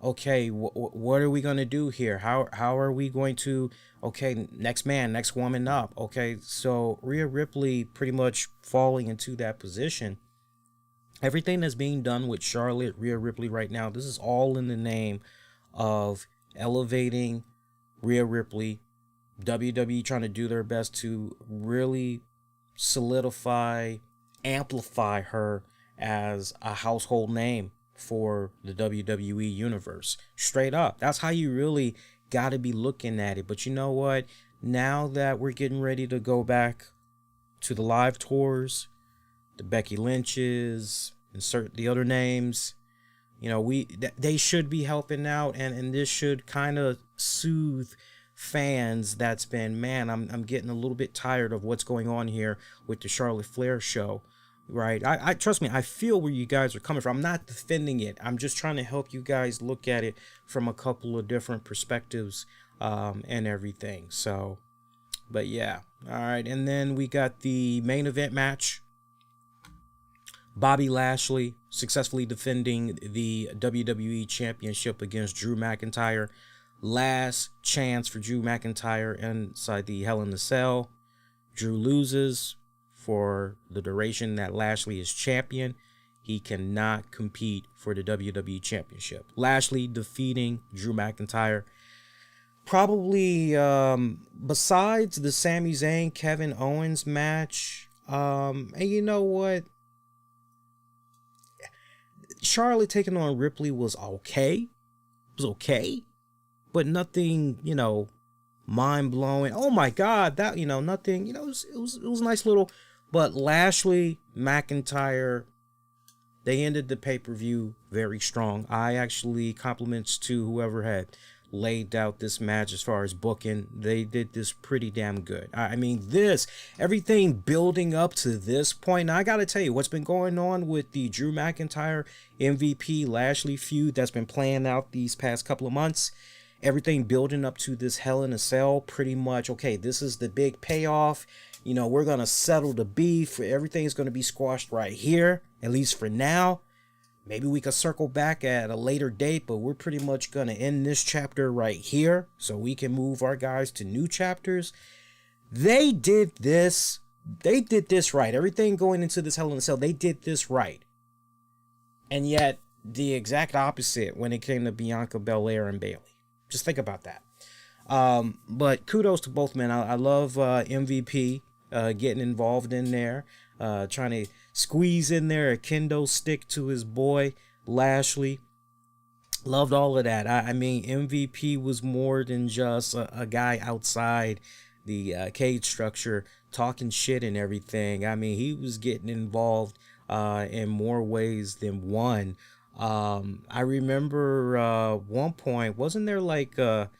Okay, what are we going to do here? How are we going to, okay, next man, next woman up. Okay, so Rhea Ripley pretty much falling into that position. Everything that's being done with Charlotte, Rhea Ripley right now, this is all in the name of elevating Rhea Ripley. WWE trying to do their best to really solidify, amplify her as a household name for the WWE universe. Straight up. That's how you really got to be looking at it. But you know what? Now that we're getting ready to go back to the live tours, the Becky Lynches, insert the other names, they should be helping out, and this should kind of soothe fans that's been, man, I'm getting a little bit tired of what's going on here with the Charlotte Flair show. Right. I trust me, I feel where you guys are coming from. I'm not defending it. I'm just trying to help you guys look at it from a couple of different perspectives and everything. So, but yeah. All right. And then we got the main event match. Bobby Lashley successfully defending the WWE Championship against Drew McIntyre. Last chance for Drew McIntyre inside the Hell in the Cell. Drew loses. For the duration that Lashley is champion, he cannot compete for the WWE Championship. Lashley defeating Drew McIntyre. Probably, besides the Sami Zayn, Kevin Owens match, and you know what? Charlotte taking on Ripley was okay. It was okay, but nothing, mind blowing. Oh my God, that, nothing, it was nice little, but Lashley, McIntyre, they ended the pay-per-view very strong. I actually compliments to whoever had laid out this match as far as booking. They did this pretty damn good. I mean, everything building up to this point. Now, I got to tell you, what's been going on with the Drew McIntyre MVP Lashley feud that's been playing out these past couple of months. Everything building up to this Hell in a Cell, pretty much, okay, this is the big payoff. We're going to settle the beef. Everything's going to be squashed right here, at least for now. Maybe we could circle back at a later date, but we're pretty much going to end this chapter right here so we can move our guys to new chapters. They did this. They did this right. Everything going into this Hell in a Cell, they did this right. And yet, the exact opposite when it came to Bianca Belair and Bayley. Just think about that. But kudos to both men. I love MVP getting involved in there, trying to squeeze in there a kendo stick to his boy Lashley. Loved all of that. I mean, MVP was more than just a guy outside the cage structure talking shit and everything. I mean, he was getting involved in more ways than one. I remember one point, wasn't there like a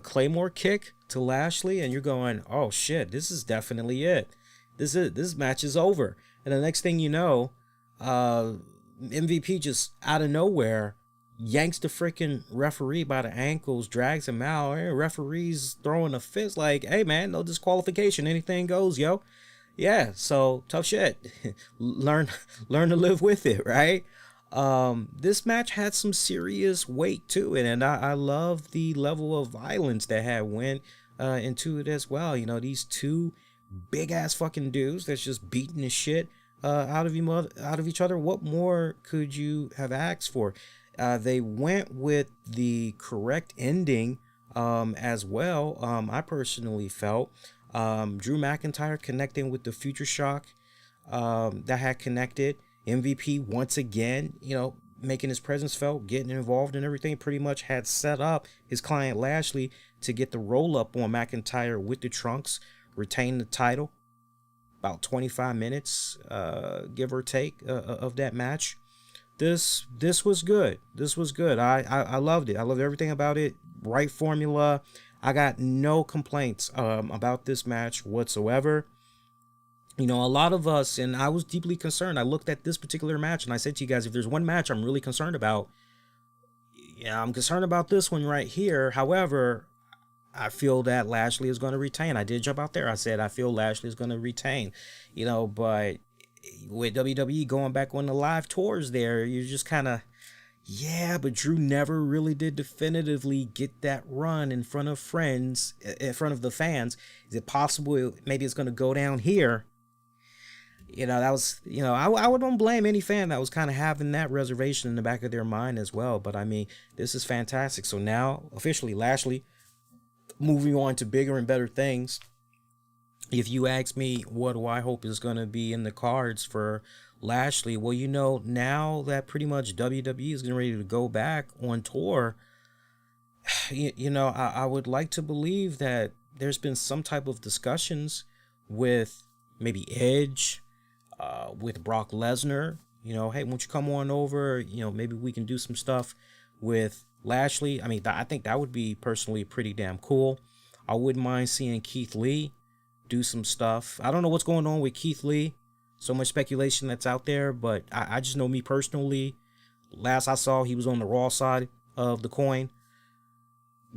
Claymore kick to Lashley, and you're going, oh shit, this is definitely it. This match is over. And the next thing you know, MVP just out of nowhere yanks the freaking referee by the ankles, drags him out. And referee's throwing a fist like, hey man, no disqualification, anything goes, yo. Yeah, so tough shit. learn to live with it, right? This match had some serious weight to it, and I love the level of violence that had went into it as well. These two big ass fucking dudes that's just beating the shit out of each other. What more could you have asked for? They went with the correct ending as well. I personally felt Drew McIntyre connecting with the Future Shock that had connected. MVP once again, making his presence felt, getting involved in everything, pretty much had set up his client Lashley to get the roll up on McIntyre with the trunks, retain the title. About 25 minutes, give or take, of that match. This was good. This was good. I loved it. I loved everything about it. Right formula. I got no complaints about this match whatsoever. A lot of us, and I was deeply concerned. I looked at this particular match and I said to you guys, if there's one match I'm really concerned about, I'm concerned about this one right here. However, I feel that Lashley is going to retain. I did jump out there. I said, I feel Lashley is going to retain, but with WWE going back on the live tours there, you're just kind of, but Drew never really did definitively get that run in front of friends, in front of the fans. Is it possible maybe it's going to go down here? That was, I wouldn't blame any fan that was kind of having that reservation in the back of their mind as well. But I mean, this is fantastic. So now officially Lashley moving on to bigger and better things. If you ask me, what do I hope is going to be in the cards for Lashley? Well, now that pretty much WWE is getting ready to go back on tour, I would like to believe that there's been some type of discussions with maybe Edge, with Brock Lesnar, hey, won't you come on over? Maybe we can do some stuff with Lashley. I mean, I think that would be personally pretty damn cool. I wouldn't mind seeing Keith Lee do some stuff. I don't know what's going on with Keith Lee. So much speculation that's out there, but I just know me personally. Last I saw, he was on the Raw side of the coin.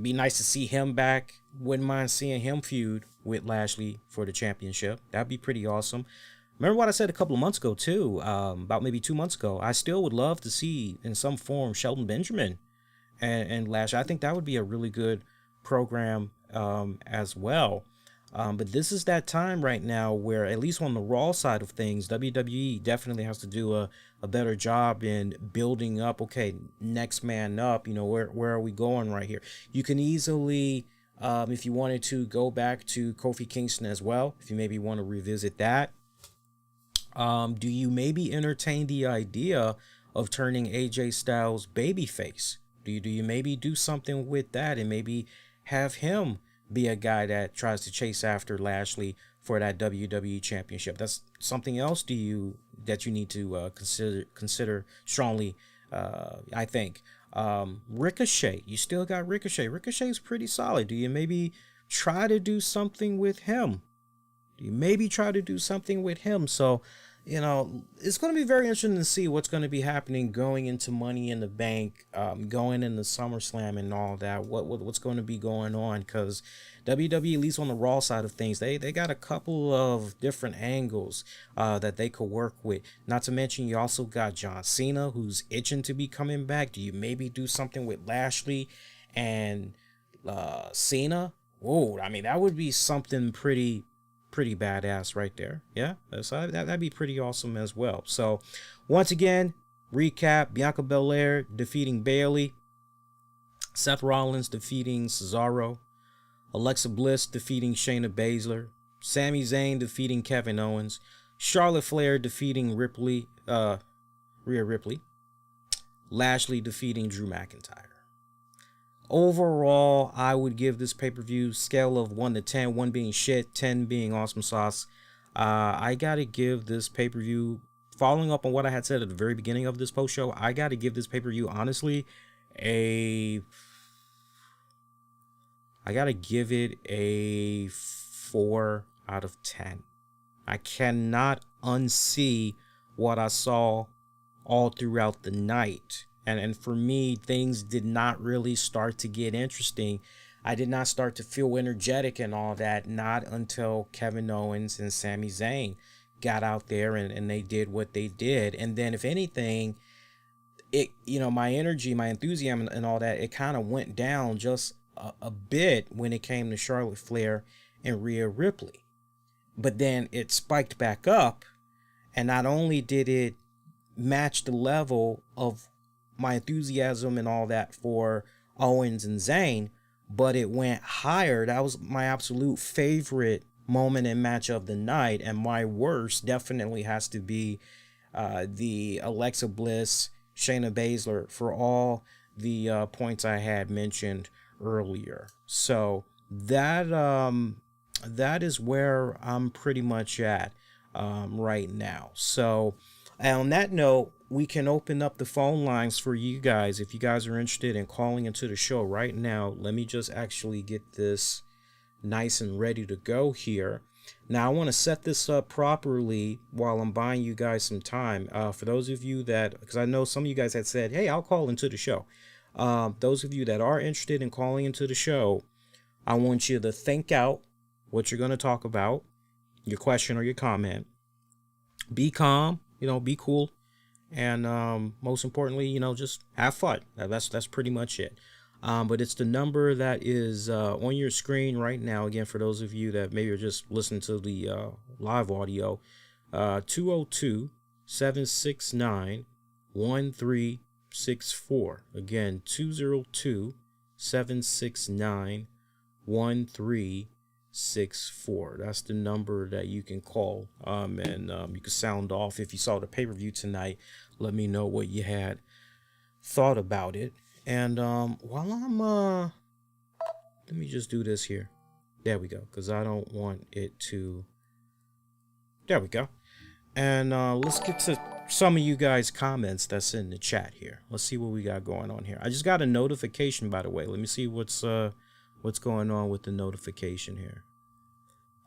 Be nice to see him back. Wouldn't mind seeing him feud with Lashley for the championship. That'd be pretty awesome. Remember what I said a couple of months ago, too, about maybe 2 months ago. I still would love to see, in some form, Shelton Benjamin and Lashley. I think that would be a really good program as well. But this is that time right now where, at least on the Raw side of things, WWE definitely has to do a better job in building up, okay, next man up, where are we going right here? You can easily, if you wanted to, go back to Kofi Kingston as well, if you maybe want to revisit that. Do you maybe entertain the idea of turning AJ Styles babyface? Do you maybe do something with that and maybe have him be a guy that tries to chase after Lashley for that WWE Championship. That's something else that you need to consider strongly. I think Ricochet. You still got Ricochet. Ricochet's pretty solid. Do you maybe try to do something with him? So, it's going to be very interesting to see what's going to be happening going into Money in the Bank, going into SummerSlam and all that. What's going to be going on? Because WWE, at least on the Raw side of things, they got a couple of different angles that they could work with. Not to mention, you also got John Cena, who's itching to be coming back. Do you maybe do something with Lashley and Cena? Whoa, I mean, that would be something pretty badass right there. Yeah, that'd be pretty awesome as well. So once again, recap: Bianca Belair defeating Bayley, Seth Rollins defeating Cesaro, Alexa Bliss defeating Shayna Baszler, Sami Zayn defeating Kevin Owens, Charlotte Flair defeating Rhea Ripley, Lashley defeating Drew McIntyre. Overall, I would give this pay-per-view scale of 1 to 10, 1 being shit, 10 being awesome sauce. I gotta give this pay-per-view, following up on what I had said at the very beginning of this post show, I gotta give this pay-per-view honestly I gotta give it a 4 out of 10. I cannot unsee what I saw all throughout the night. And for me, things did not really start to get interesting. I did not start to feel energetic and all that, not until Kevin Owens and Sami Zayn got out there and they did what they did. And then if anything, my energy, my enthusiasm and all that, it kind of went down just a bit when it came to Charlotte Flair and Rhea Ripley. But then it spiked back up, and not only did it match the level of my enthusiasm and all that for Owens and Zayn, but it went higher. That was my absolute favorite moment and match of the night, and my worst definitely has to be the Alexa Bliss Shayna Baszler for all the points I had mentioned earlier. So that is where I'm pretty much at right now. So on that note, we can open up the phone lines for you guys if you guys are interested in calling into the show right now. Let me just actually get this nice and ready to go here. Now, I want to set this up properly while I'm buying you guys some time. For those of you that, because I know some of you guys had said, hey, I'll call into the show. Those of you that are interested in calling into the show, I want you to think out what you're going to talk about, your question or your comment. Be calm, be cool. And most importantly, just have fun. That's pretty much it. But it's the number that is on your screen right now. Again, for those of you that maybe are just listening to the live audio, 202-769-1364. Again, 202-769-1364. That's the number that you can call. And you can sound off if you saw the pay-per-view tonight. Let me know what you had thought about it. And while I'm let me just do this here. There we go, because I don't want it to. There we go. And let's get to some of you guys' comments that's in the chat here. Let's see what we got going on here. I just got a notification, by the way. Let me see what's going on with the notification here.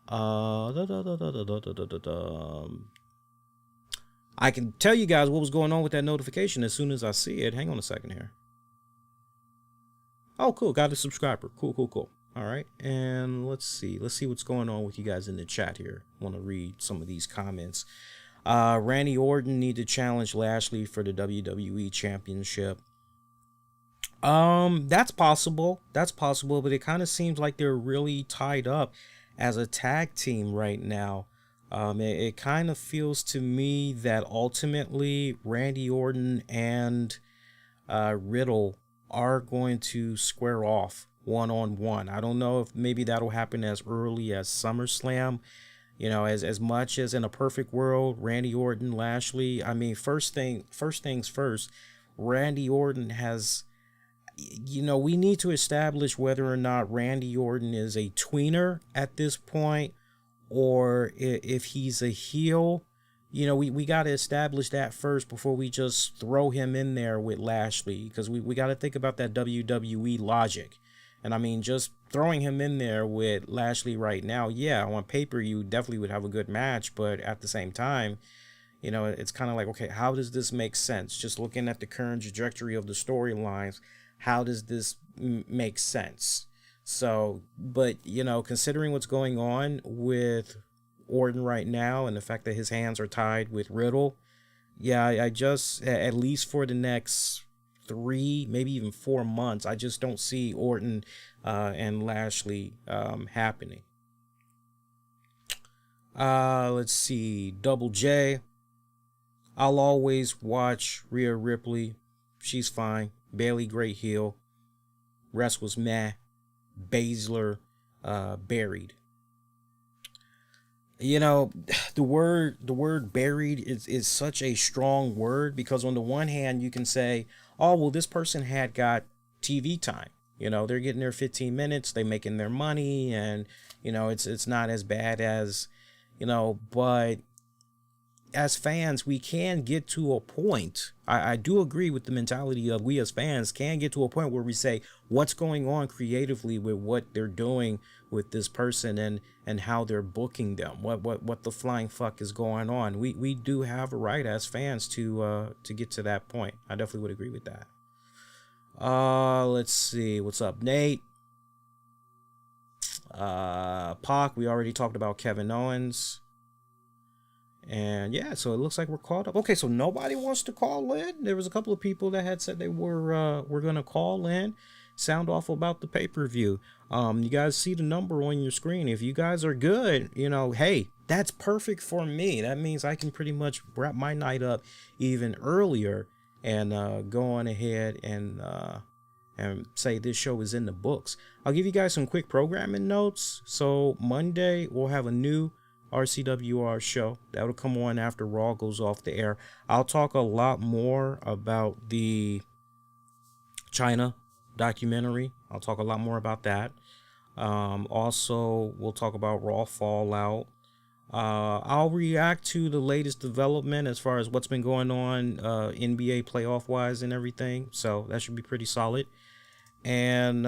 I can tell you guys what was going on with that notification as soon as I see it. Hang on a second here. Oh, cool. Got a subscriber. Cool. All right. And let's see what's going on with you guys in the chat here. I want to read some of these comments. Randy Orton need to challenge Lashley for the WWE Championship. That's possible, but it kind of seems like they're really tied up as a tag team right now. It kind of feels to me that ultimately Randy Orton and Riddle are going to square off one-on-one. I don't know if maybe that'll happen as early as SummerSlam. As much as in a perfect world, Randy Orton, Lashley. I mean, first things first, Randy Orton has, you know, we need to establish whether or not Randy Orton is a tweener at this point, or if he's a heel. You know, we got to establish that first before we just throw him in there with Lashley, because we got to think about that WWE logic. And I mean, just throwing him in there with Lashley right now, yeah, on paper, you definitely would have a good match. But at the same time, you know, it's kind of like, okay, how does this make sense? Just looking at the current trajectory of the storylines, how does this make sense? So, but, you know, considering what's going on with Orton right now and the fact that his hands are tied with Riddle, yeah, I just, at least for the next 3, maybe even 4 months, I just don't see Orton and Lashley happening. Let's see, Double J. I'll always watch Rhea Ripley. She's fine. Bayley, great heel. Rest was meh. Baszler, buried. You know, the word buried is such a strong word, because on the one hand you can say, oh, well, this person had got TV time. You know, they're getting their 15 minutes, they making their money, and, you know, it's not as bad as, you know, but as fans, we can get to a point. I do agree with the mentality of we as fans can get to a point where we say, what's going on creatively with what they're doing with this person and how they're booking them. What the flying fuck is going on? We do have a right as fans to get to that point. I definitely would agree with that. Let's see. What's up, Nate? Pac, we already talked about Kevin Owens. And yeah, so it looks like we're caught up. Okay, so nobody wants to call in. There was a couple of people that had said they were gonna call in, sound off about the pay-per-view. You guys see the number on your screen. If you guys are good, you know, hey, that's perfect for me. That means I can pretty much wrap my night up even earlier and go on ahead and say this show is in the books. I'll give you guys some quick programming notes. So Monday we'll have a new RCWR show that'll come on after Raw goes off the air. I'll talk a lot more about the China documentary. I'll talk a lot more about that. Also, we'll talk about Raw Fallout. I'll react to the latest development as far as what's been going on NBA playoff wise and everything. So that should be pretty solid. And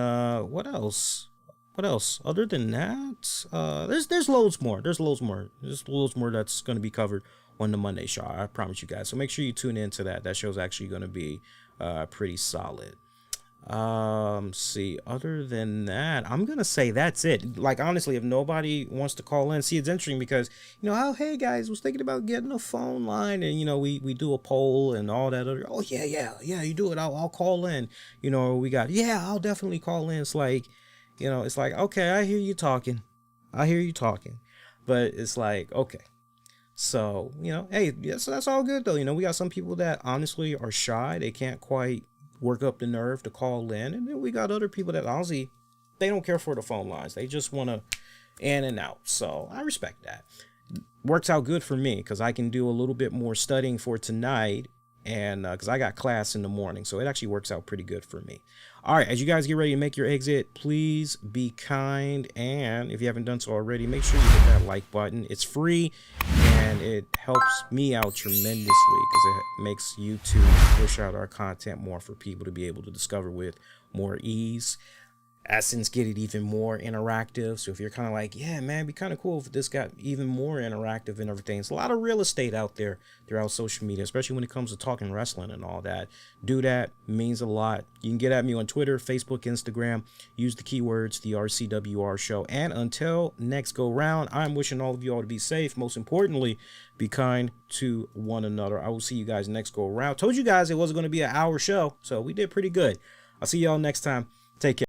what else? What else? Other than that, there's loads more. There's loads more that's going to be covered on the Monday show. I promise you guys. So make sure you tune into that. That show's actually going to be pretty solid. See, other than that, I'm going to say that's it. Like, honestly, if nobody wants to call in, see, it's interesting because, you know, oh, hey guys, was thinking about getting a phone line, and, you know, we do a poll and all that other, oh yeah, you do it. I'll call in, you know, we got, yeah, I'll definitely call in. It's like, you know, it's like, okay, I hear you talking, but it's like, okay, so, you know, hey, yeah, so that's all good though. You know, we got some people that honestly are shy. They can't quite work up the nerve to call in. And then we got other people that honestly, they don't care for the phone lines. They just want to in and out. So I respect that. Works out good for me because I can do a little bit more studying for tonight. And because I got class in the morning, so it actually works out pretty good for me. All right, as you guys get ready to make your exit, please be kind, and if you haven't done so already, make sure you hit that like button. It's free and it helps me out tremendously because it makes YouTube push out our content more for people to be able to discover with more ease. Essence, get it even more interactive. So if you're kind of like, yeah, man, it'd be kind of cool if this got even more interactive and everything. It's a lot of real estate out there throughout social media, especially when it comes to talking wrestling and all that. Do that. It means a lot. You can get at me on Twitter, Facebook, Instagram. Use the keywords, the RCWR show. And until next go round, I'm wishing all of you all to be safe. Most importantly, be kind to one another. I will see you guys next go around. Told you guys it wasn't going to be an hour show, so we did pretty good. I'll see y'all next time. Take care.